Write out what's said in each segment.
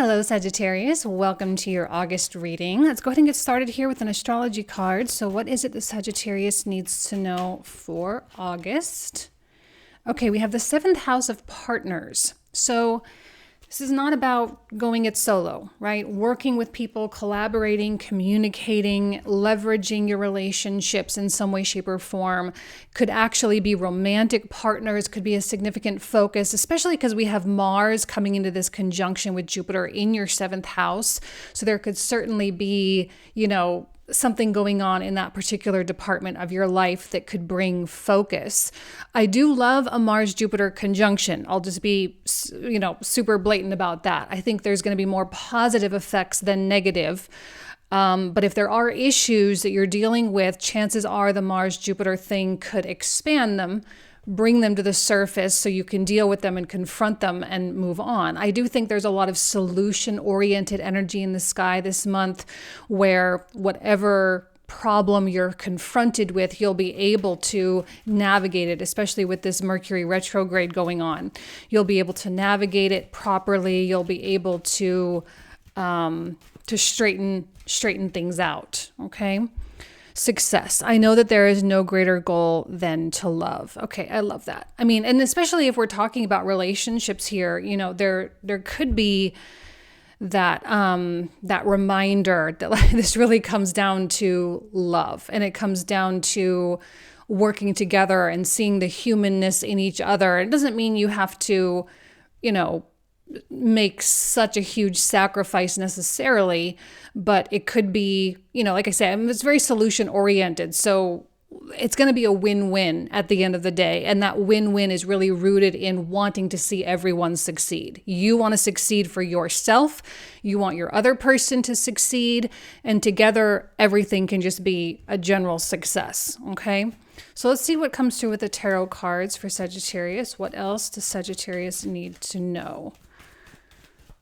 Hello, Sagittarius. Welcome to your August reading. Let's go ahead and get started here with an astrology card. So what is it that Sagittarius needs to know for August? Okay, we have the 7th house of partners. So this is not about going it solo, right? Working with people, collaborating, communicating, leveraging your relationships in some way, shape, or form. Could actually be romantic partners, could be a significant focus, especially because we have Mars coming into this conjunction with Jupiter in your 7th house. So there could certainly be, something going on in that particular department of your life that could bring focus. I do love a Mars-Jupiter conjunction. I'll just be, super blatant about that. I think there's going to be more positive effects than negative. But if there are issues that you're dealing with, chances are the Mars-Jupiter thing could expand them, bring them to the surface so you can deal with them and confront them and move on. I do think there's a lot of solution-oriented energy in the sky this month where whatever problem you're confronted with, you'll be able to navigate it, especially with this Mercury retrograde going on. You'll be able to navigate it properly. You'll be able to straighten things out, okay? Success. I know that there is no greater goal than to love. Okay, I love that. I mean, and especially if we're talking about relationships here, there could be that reminder that this really comes down to love, and it comes down to working together and seeing the humanness in each other. It doesn't mean you have to, make such a huge sacrifice necessarily, but it could be, like I said, it's very solution oriented. So it's going to be a win-win at the end of the day. And that win-win is really rooted in wanting to see everyone succeed. You want to succeed for yourself. You want your other person to succeed. And together, everything can just be a general success. Okay. So let's see what comes through with the tarot cards for Sagittarius. What else does Sagittarius need to know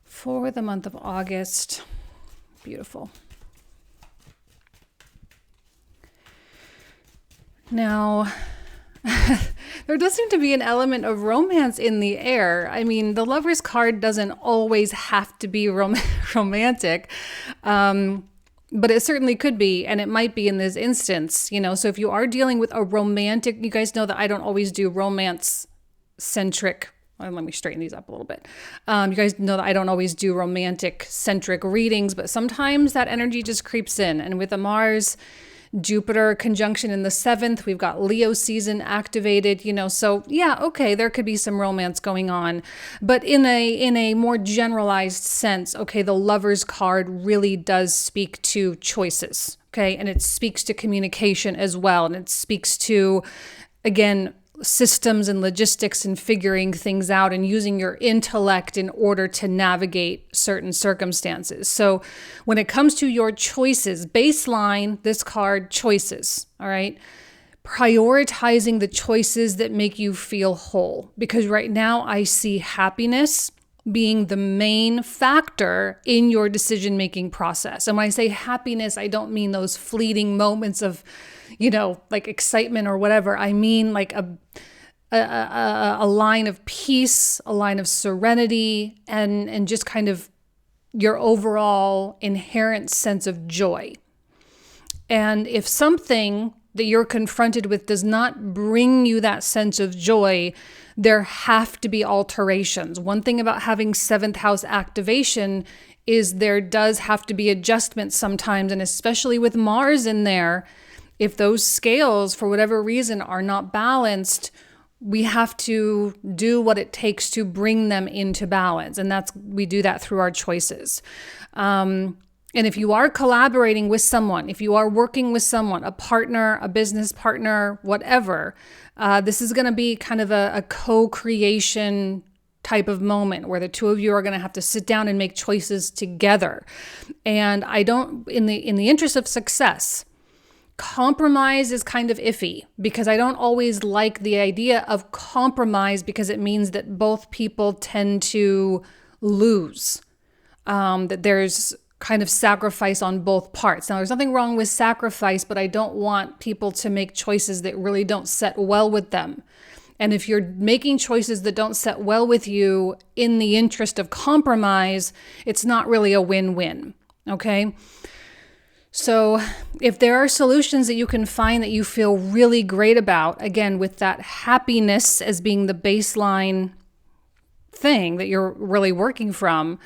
for the month of August? Beautiful. Now, there does seem to be an element of romance in the air. I mean, the Lover's card doesn't always have to be romantic, but it certainly could be, and it might be in this instance, So if you are dealing with a romantic, you guys know that I don't always do romance-centric. Let me straighten these up a little bit. You guys know that I don't always do romantic-centric readings, but sometimes that energy just creeps in. And with a Mars-Jupiter conjunction in the 7th, we've got Leo season activated, So yeah, okay, there could be some romance going on. But in a more generalized sense, okay, the Lover's card really does speak to choices, okay? And it speaks to communication as well. And it speaks to, again, systems and logistics and figuring things out and using your intellect in order to navigate certain circumstances. So when it comes to your choices, baseline, this card, choices, all right? Prioritizing the choices that make you feel whole. Because right now I see happiness being the main factor in your decision-making process. And when I say happiness, I don't mean those fleeting moments of, like excitement or whatever. I mean like a line of peace, a line of serenity, and just kind of your overall inherent sense of joy. And if something that you're confronted with does not bring you that sense of joy, there have to be alterations. One thing about having 7th house activation is there does have to be adjustments sometimes, and especially with Mars in there, if those scales, for whatever reason, are not balanced, we have to do what it takes to bring them into balance. And we do that through our choices. And if you are collaborating with someone, if you are working with someone, a partner, a business partner, whatever, this is going to be kind of a co-creation type of moment where the two of you are going to have to sit down and make choices together. And I don't, in the interest of success, compromise is kind of iffy because I don't always like the idea of compromise because it means that both people tend to lose, that there's kind of sacrifice on both parts. Now, there's nothing wrong with sacrifice, but I don't want people to make choices that really don't set well with them. And if you're making choices that don't set well with you in the interest of compromise, it's not really a win-win, okay? So if there are solutions that you can find that you feel really great about, again, with that happiness as being the baseline thing that you're really working from,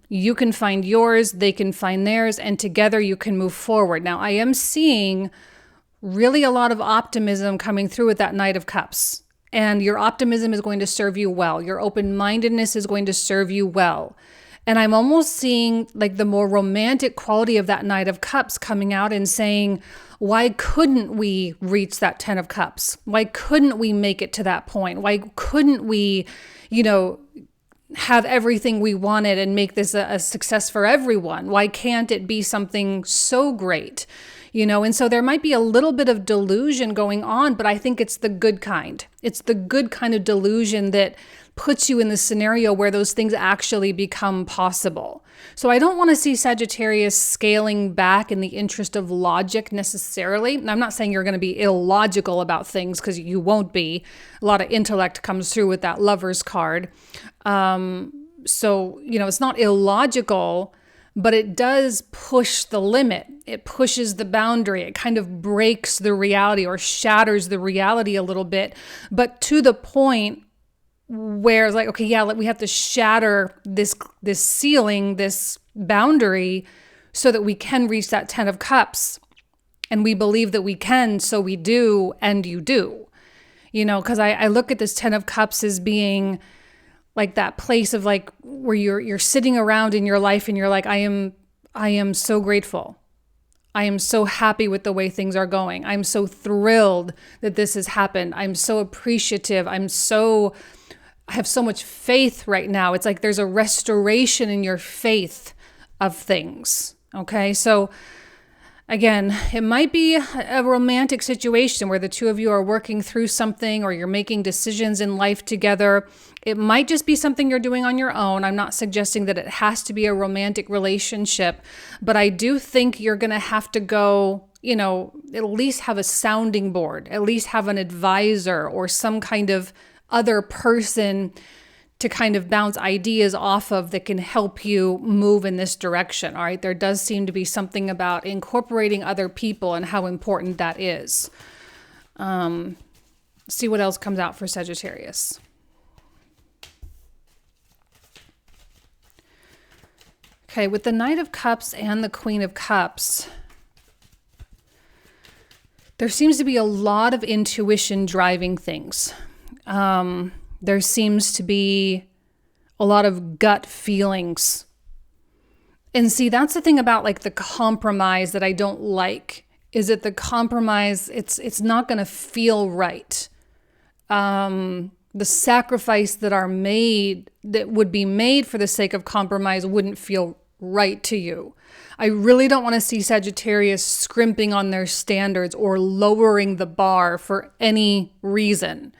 you can find yours, they can find theirs, and together you can move forward. Now, I am seeing really a lot of optimism coming through with that Knight of Cups. And your optimism is going to serve you well. Your open-mindedness is going to serve you well. And I'm almost seeing like the more romantic quality of that Knight of Cups coming out and saying, why couldn't we reach that 10 of Cups? Why couldn't we make it to that point? Why couldn't we, have everything we wanted and make this a success for everyone? Why can't it be something so great? And so there might be a little bit of delusion going on, but I think it's the good kind. It's the good kind of delusion that puts you in the scenario where those things actually become possible. So I don't want to see Sagittarius scaling back in the interest of logic necessarily. And I'm not saying you're going to be illogical about things, because you won't be. A lot of intellect comes through with that Lover's card. So, it's not illogical, but it does push the limit. It pushes the boundary. It kind of breaks the reality or shatters the reality a little bit, but to the point where it's like, okay, yeah, we have to shatter this ceiling, this boundary, so that we can reach that 10 of Cups. And we believe that we can, so we do, and you do. Because I look at this 10 of Cups as being like that place of like where you're sitting around in your life and you're like, I am so grateful. I am so happy with the way things are going. I'm so thrilled that this has happened. I'm so appreciative. I have so much faith right now. It's like there's a restoration in your faith of things. Okay. So again, it might be a romantic situation where the two of you are working through something or you're making decisions in life together. It might just be something you're doing on your own. I'm not suggesting that it has to be a romantic relationship, but I do think you're going to have to go, at least have a sounding board, at least have an advisor or some kind of other person to kind of bounce ideas off of that can help you move in this direction. All right. There does seem to be something about incorporating other people and how important that is. See what else comes out for Sagittarius. Okay. With the Knight of Cups and the Queen of Cups, there seems to be a lot of intuition driving things. There seems to be a lot of gut feelings. And see, that's the thing about like the compromise that I don't like, is that the compromise, it's not going to feel right. The sacrifice that would be made for the sake of compromise wouldn't feel right to you. I really don't want to see Sagittarius scrimping on their standards or lowering the bar for any reason.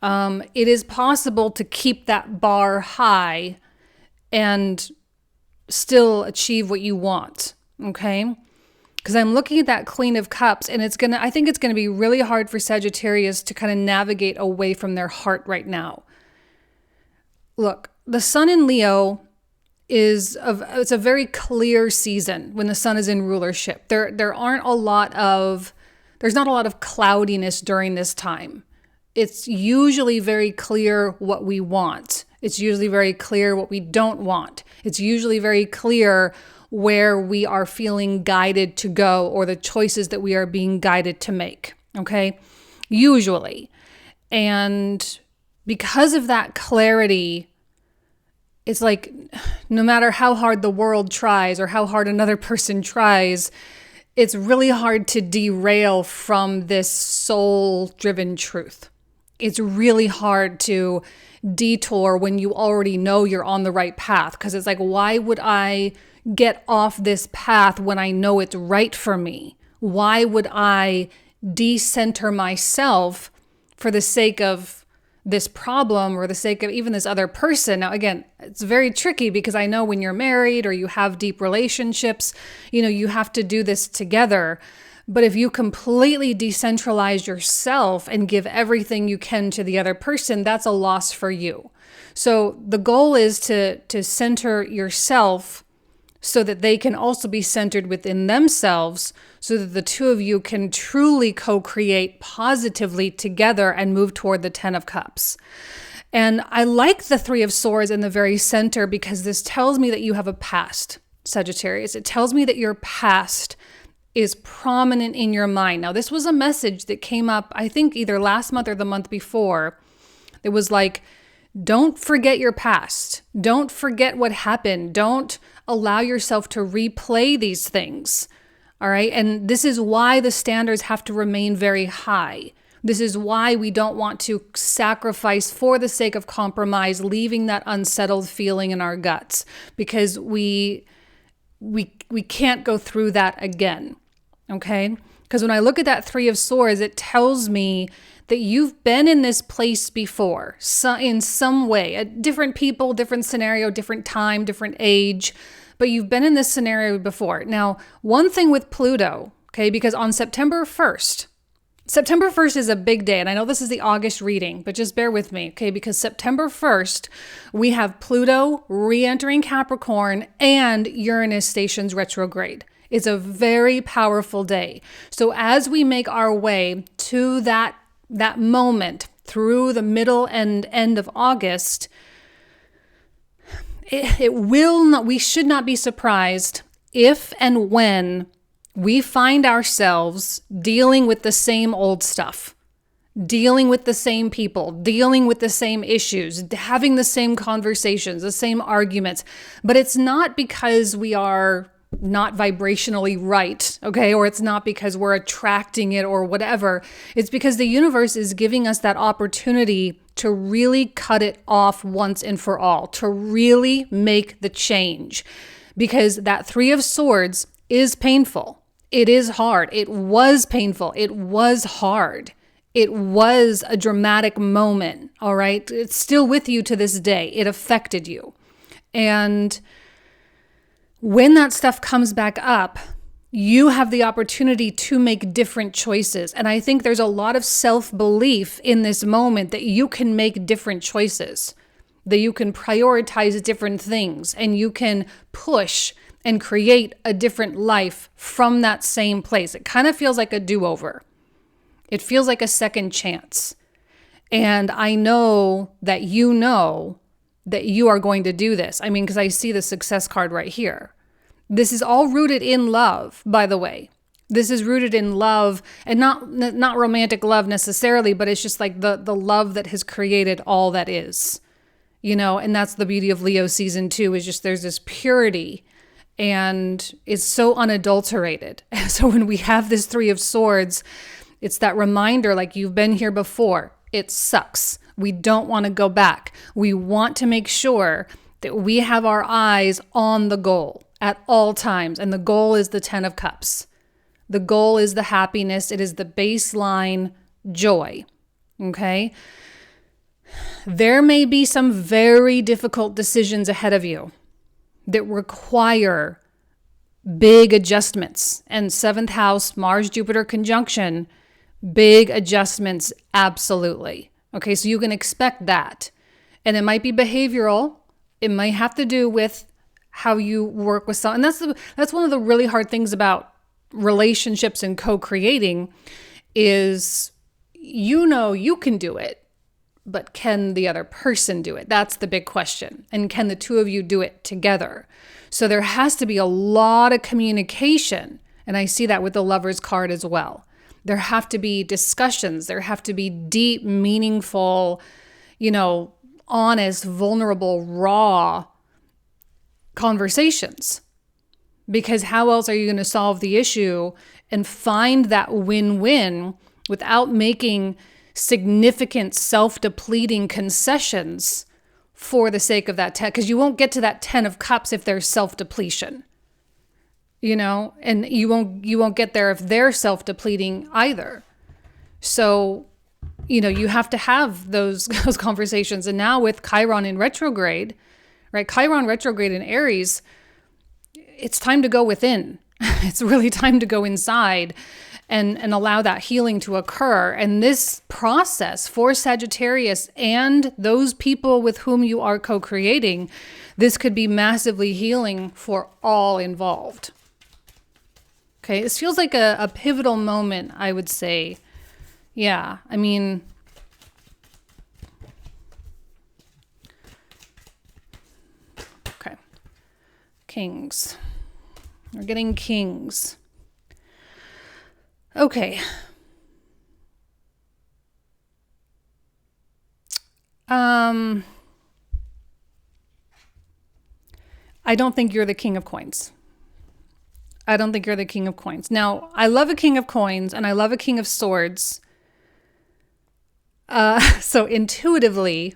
It is possible to keep that bar high and still achieve what you want, okay? Because I'm looking at that Queen of Cups, and I think it's gonna be really hard for Sagittarius to kind of navigate away from their heart right now. Look, the Sun in Leo it's a very clear season when the Sun is in rulership. There's not a lot of cloudiness during this time. It's usually very clear what we want. It's usually very clear what we don't want. It's usually very clear where we are feeling guided to go or the choices that we are being guided to make, okay? Usually. And because of that clarity, it's like no matter how hard the world tries or how hard another person tries, it's really hard to derail from this soul-driven truth. It's really hard to detour when you already know you're on the right path, because it's like, why would I get off this path when I know it's right for me? Why would I decenter myself for the sake of this problem or the sake of even this other person? Now, again, it's very tricky because I know when you're married or you have deep relationships, you have to do this together. But if you completely decentralize yourself and give everything you can to the other person, that's a loss for you. So the goal is to center yourself so that they can also be centered within themselves, so that the two of you can truly co-create positively together and move toward the 10 of Cups. And I like the 3 of Swords in the very center because this tells me that you have a past, Sagittarius. It tells me that your past is prominent in your mind. Now, this was a message that came up, I think, either last month or the month before. It was like, don't forget your past. Don't forget what happened. Don't allow yourself to replay these things. All right. And this is why the standards have to remain very high. This is why we don't want to sacrifice for the sake of compromise, leaving that unsettled feeling in our guts, because we can't go through that again. Okay. Because when I look at that 3 of Swords, it tells me that you've been in this place before, in some way, different people, different scenario, different time, different age, but you've been in this scenario before. Now, one thing with Pluto, okay, because on September 1st is a big day, and I know this is the August reading, but just bear with me, okay, because September 1st, we have Pluto re-entering Capricorn and Uranus stations retrograde. It's a very powerful day. So as we make our way to that moment through the middle and end of August, we should not be surprised if and when we find ourselves dealing with the same old stuff, dealing with the same people, dealing with the same issues, having the same conversations, the same arguments. But it's not because we are not vibrationally right, okay? Or it's not because we're attracting it or whatever. It's because the universe is giving us that opportunity to really cut it off once and for all, to really make the change. Because that 3 of Swords is painful. It is hard. It was painful. It was hard. It was a dramatic moment, all right? It's still with you to this day. It affected you. And when that stuff comes back up, you have the opportunity to make different choices. And I think there's a lot of self-belief in this moment that you can make different choices, that you can prioritize different things, and you can push and create a different life from that same place. It kind of feels like a do-over. It feels like a second chance. And I know that you are going to do this. I mean, because I see the Success card right here. This is all rooted in love, by the way. This is rooted in love, and not romantic love necessarily, but it's just like the love that has created all that is, and that's the beauty of Leo season 2, is just there's this purity, and it's so unadulterated. And so when we have this 3 of Swords, it's that reminder, like, you've been here before. It sucks. We don't want to go back. We want to make sure that we have our eyes on the goal at all times. And the goal is the 10 of Cups. The goal is the happiness. It is the baseline joy. Okay? There may be some very difficult decisions ahead of you that require big adjustments. And 7th house, Mars-Jupiter conjunction, big adjustments, absolutely. Okay, so you can expect that. And it might be behavioral. It might have to do with how you work with someone. And that's one of the really hard things about relationships and co-creating is, you can do it, but can the other person do it? That's the big question. And can the two of you do it together? So there has to be a lot of communication. And I see that with the Lover's card as well. There have to be discussions. There have to be deep, meaningful, honest, vulnerable, raw conversations. Because how else are you going to solve the issue and find that win-win without making significant self-depleting concessions for the sake of that 10? Because you won't get to that 10 of Cups if there's self-depletion. And you won't get there if they're self-depleting either. So, you have to have those conversations. And now with Chiron in retrograde, right? Chiron retrograde in Aries, it's time to go within. It's really time to go inside and allow that healing to occur. And this process for Sagittarius and those people with whom you are co-creating, this could be massively healing for all involved. Okay, this feels like a pivotal moment, I would say. Yeah, I mean, okay. Kings. We're getting kings. Okay. I don't think you're the king of coins. I don't think you're the king of coins. Now, I love a king of coins and I love a king of swords. So intuitively,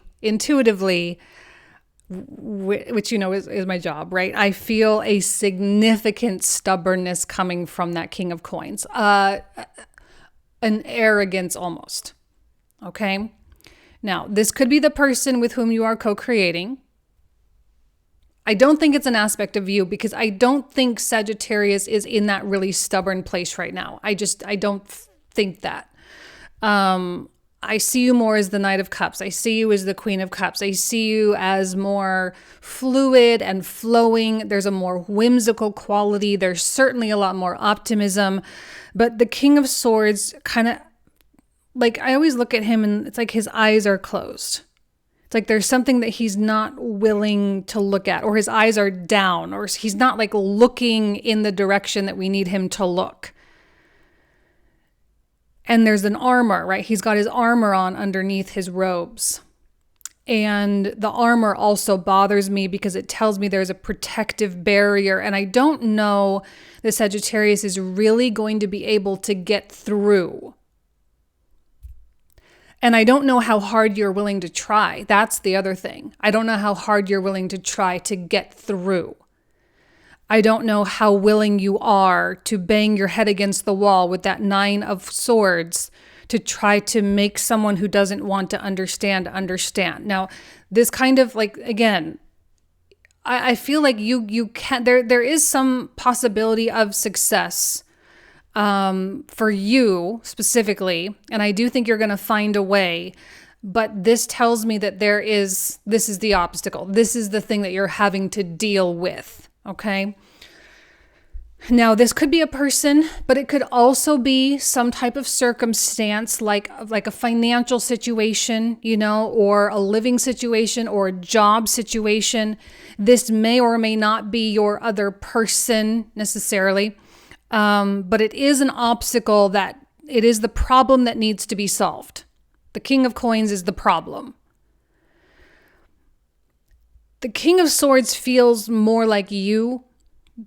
which you know is my job, right? I feel a significant stubbornness coming from that king of coins. An arrogance almost. Okay? Now, this could be the person with whom you are co-creating. I don't think it's an aspect of you because I don't think Sagittarius is in that really stubborn place right now. I don't think that. I see you more as the Knight of Cups. I see you as the Queen of Cups. I see you as more fluid and flowing. There's a more whimsical quality. There's certainly a lot more optimism. But the King of Swords kind of, like, I always look at him and it's like his eyes are closed. It's like there's something that he's not willing to look at, or his eyes are down, or he's not like looking in the direction that we need him to look. And there's an armor, right? He's got his armor on underneath his robes. And the armor also bothers me because it tells me there's a protective barrier. And I don't know that Sagittarius is really going to be able to get through. And I don't know how hard you're willing to try. That's the other thing. I don't know how hard you're willing to try to get through. I don't know how willing you are to bang your head against the wall with that 9 of Swords to try to make someone who doesn't want to understand. Now, this kind of like, again, I feel like you can, there is some possibility of success for you specifically, and I do think you're going to find a way, but this tells me that this is the obstacle. This is the thing that you're having to deal with, okay? Now, this could be a person, but it could also be some type of circumstance like a financial situation, you know, or a living situation or a job situation. This may or may not be your other person necessarily. But it is an obstacle it is the problem that needs to be solved. The King of Coins is the problem. The King of Swords feels more like you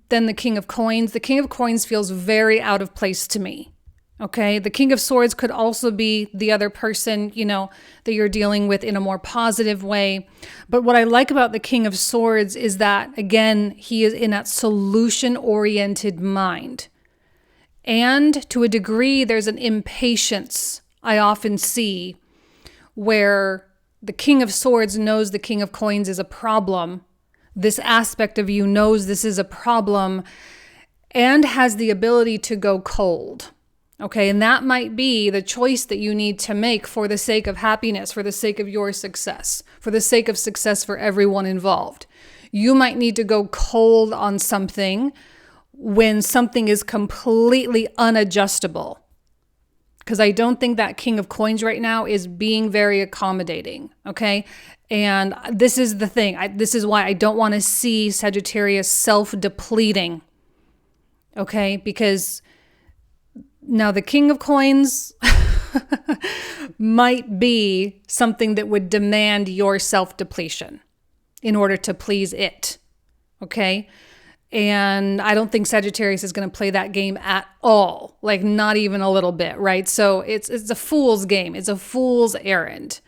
than the King of Coins. The King of Coins feels very out of place to me. Okay. The King of Swords could also be the other person, you know, that you're dealing with in a more positive way. But what I like about the King of Swords is that, again, he is in that solution-oriented mind. And to a degree, there's an impatience I often see where the King of Swords knows the King of Coins is a problem. This aspect of you knows this is a problem and has the ability to go cold. Okay, and that might be the choice that you need to make for the sake of happiness, for the sake of your success, for the sake of success for everyone involved. You might need to go cold on something when something is completely unadjustable. Because I don't think that King of Coins right now is being very accommodating, okay? And this is the thing. This is why I don't want to see Sagittarius self-depleting, okay? Because now the King of Coins might be something that would demand your self-depletion in order to please it, okay? And I don't think Sagittarius is going to play that game at all, like not even a little bit, right? So it's a fool's game. It's a fool's errand.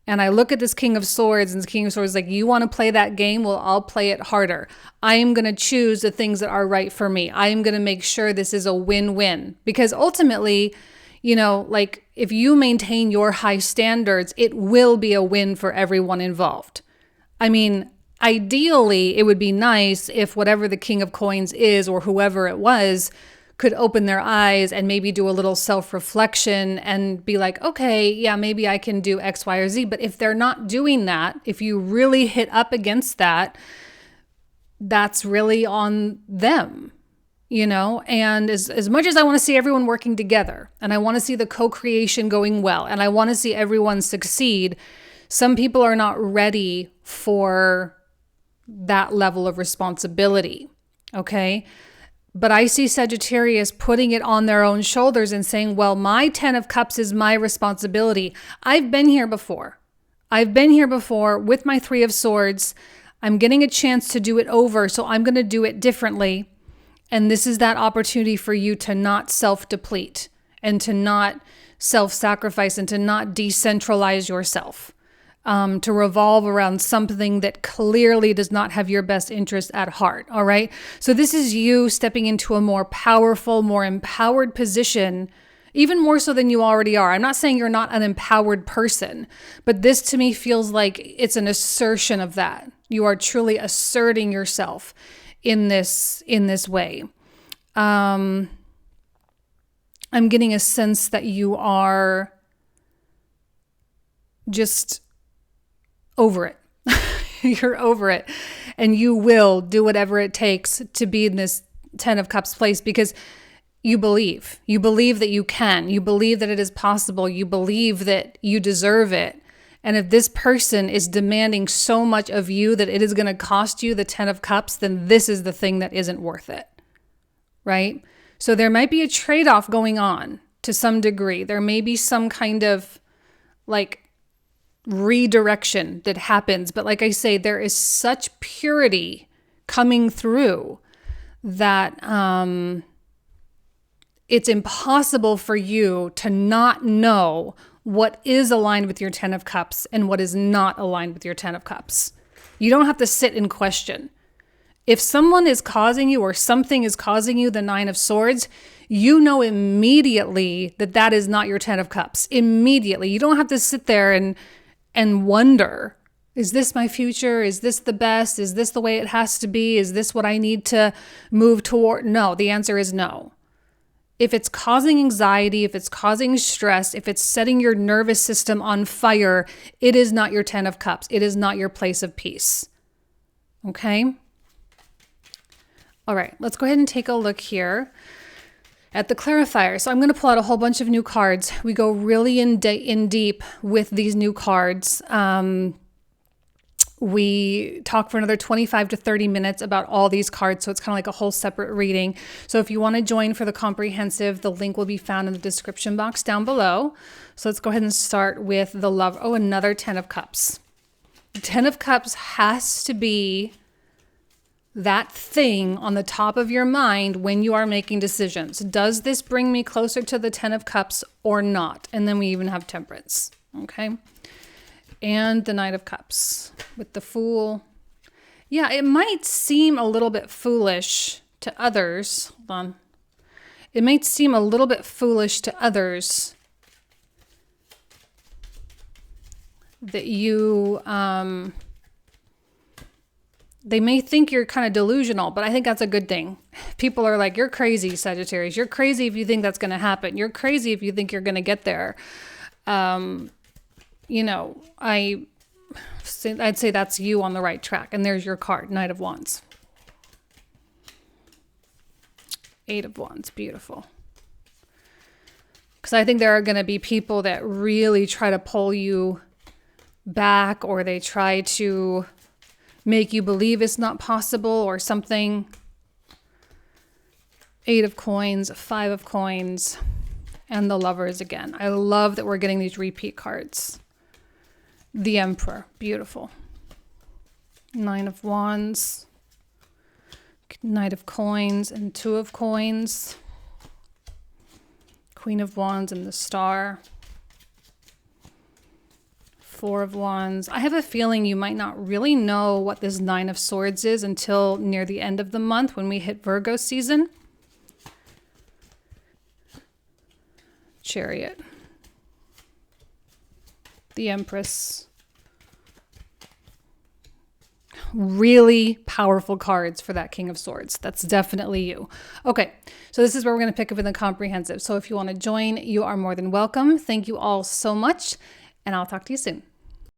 And I look at this King of Swords, and the King of Swords is like, you want to play that game? Well, I'll play it harder. I am going to choose the things that are right for me. I am going to make sure this is a win-win. Because ultimately, you know, like if you maintain your high standards, it will be a win for everyone involved. I mean, ideally, it would be nice if whatever the King of Coins is or whoever it was could open their eyes and maybe do a little self-reflection and be like, okay, yeah, maybe I can do X, Y, or Z. But if they're not doing that, if you really hit up against that, that's really on them. And as much as I want to see everyone working together and I want to see the co-creation going well and I want to see everyone succeed, some people are not ready for that level of responsibility. Okay. But I see Sagittarius putting it on their own shoulders and saying, well, my 10 of Cups is my responsibility. I've been here before. With my 3 of Swords. I'm getting a chance to do it over, so I'm going to do it differently. And this is that opportunity for you to not self-deplete and to not self-sacrifice and to not decentralize yourself, to revolve around something that clearly does not have your best interest at heart. All right. So this is you stepping into a more powerful, more empowered position, even more so than you already are. I'm not saying you're not an empowered person, but this to me feels like it's an assertion of that. You are truly asserting yourself in this way. I'm getting a sense that you are just over it. You're over it. And you will do whatever it takes to be in this 10 of Cups place because you believe. You believe that you can. You believe that it is possible. You believe that you deserve it. And if this person is demanding so much of you that it is going to cost you the 10 of Cups, then this is the thing that isn't worth it, right? So there might be a trade-off going on to some degree. There may be some kind of like redirection that happens. But like I say, there is such purity coming through that it's impossible for you to not know what is aligned with your 10 of Cups and what is not aligned with your 10 of Cups. You don't have to sit and question. If someone is causing you or something is causing you the 9 of Swords, you know immediately that that is not your 10 of Cups. Immediately. You don't have to sit there and wonder, is this my future? Is this the best? Is this the way it has to be? Is this what I need to move toward? No, the answer is no. If it's causing anxiety, if it's causing stress, if it's setting your nervous system on fire, it is not your 10 of Cups. It is not your place of peace. Okay? All right, let's go ahead and take a look here at the clarifier. So I'm going to pull out a whole bunch of new cards. We go really in deep with these new cards. We talk for another 25 to 30 minutes about all these cards. So it's kind of like a whole separate reading. So if you want to join for the comprehensive, the link will be found in the description box down below. So let's go ahead and start with the love. Oh, another 10 of Cups. The 10 of Cups has to be that thing on the top of your mind when you are making decisions. Does this bring me closer to the 10 of Cups or not? And then we even have Temperance. Okay. And the Knight of Cups with the Fool. Yeah, it might seem a little bit foolish to others. Hold on. It might seem a little bit foolish to others that you, they may think you're kind of delusional, but I think that's a good thing. People are like, you're crazy, Sagittarius. You're crazy if you think that's going to happen. You're crazy if you think you're going to get there. You know, I'd say that's you on the right track. And there's your card, Knight of Wands. 8 of Wands, beautiful. Because I think there are going to be people that really try to pull you back, or they try to make you believe it's not possible or something. 8 of Coins, 5 of Coins, and the Lovers again. I love that we're getting these repeat cards. The Emperor, beautiful. 9 of Wands, Knight of Coins, and 2 of Coins. Queen of Wands and the Star. 4 of Wands. I have a feeling you might not really know what this 9 of Swords is until near the end of the month when we hit Virgo season. Chariot. The Empress. really powerful cards for that King of Swords. That's definitely you. Okay, so this is where we're going to pick up in the comprehensive. So if you want to join, you are more than welcome. Thank you all so much, and I'll talk to you soon.